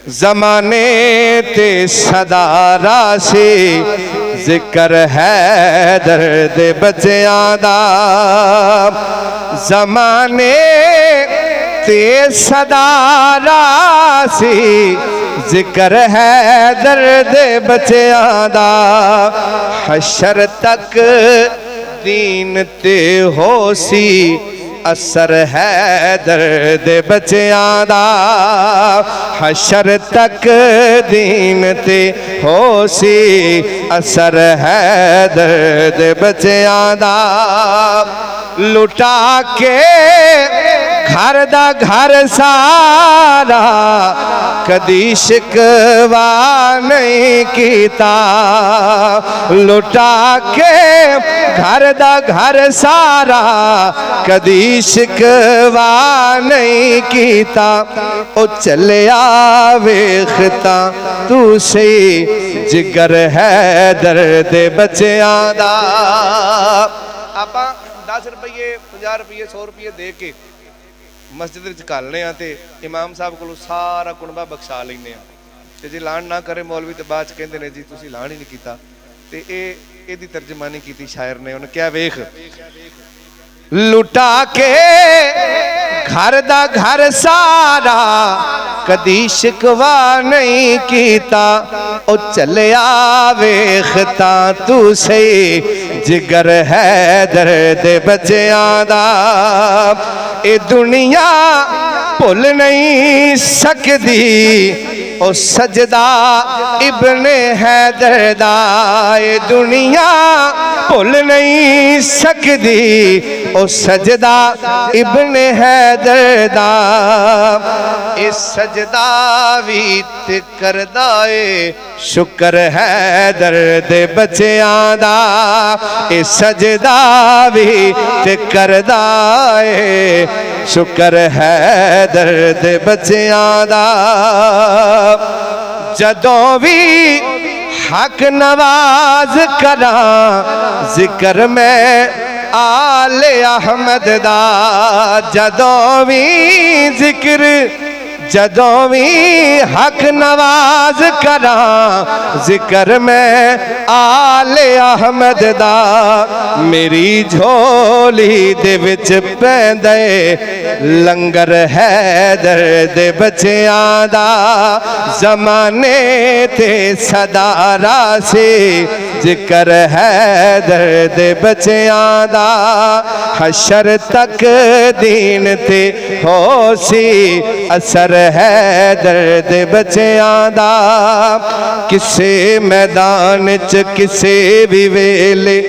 ज़माने ते सदा रासी जिक्र है दर्द बच्चियां दा। ज़माने ते सदा रासी जिक्र है दर्द बच्चियां दा। हशर तक दीन ते होसी असर है दर्द बच्चियां दा। हशर तक दीन ते होसी असर है दर्द बच्चियां दा। लुटा के घर दा घर सारा कदी शिकवा नहीं कीता। लुटा के घर दा घर सारा कदी शिकवा नहीं कीता। ओ चलिया वेखता तू सही जिगर है दर्द बच्चियां दा। आपां 10 रुपये 50 रुपये 100 रुपये दे के मस्जिद विच घालने आ ते इमाम साहब कोलों सारा कुणबा बख्शा लैंदे आ ते जे लाण ना करे मौलवी ते बाद च कहंदे ने जी तुसीं लाण ही नहीं कीता। ते इहदी तर्जमानी कीती शायर ने। उन्हें क्या वेख लुटा के घर दा घर सारा कदी शिकवा नहीं कीता। ओ चलिया वेखता तू सही जिगर है दर्द बच्चियां दा। ए दुनिया भुल नहीं सकदी ओ सजदा इब्ने हैदर दा। ए दुनिया भुल नहीं सकदी ओ सजदा इब्ने हैदर दा। ए सजदा भी ते करदा ए शुक्र है दर्द बच्चियां दा। ए सजदा भी ते करदा ए शुक्र है दर्द बच्चियां दा। जदों भी हक नवाज करा जिक्र में आले अहमद दा। जदों भी जिक्र जदों भी हक नवाज करा जिक्र में आले अहमद दा। मेरी झोली दे विच पैंदे लंगर है दर्द बच्चियां दा। ज़माने ते सदा रासी जिक्र है दर्द बच्चियां दा। हशर तक दीन ते होसी असर है दर्द बच्चियां दा। किसे मैदान च किसे भी वेले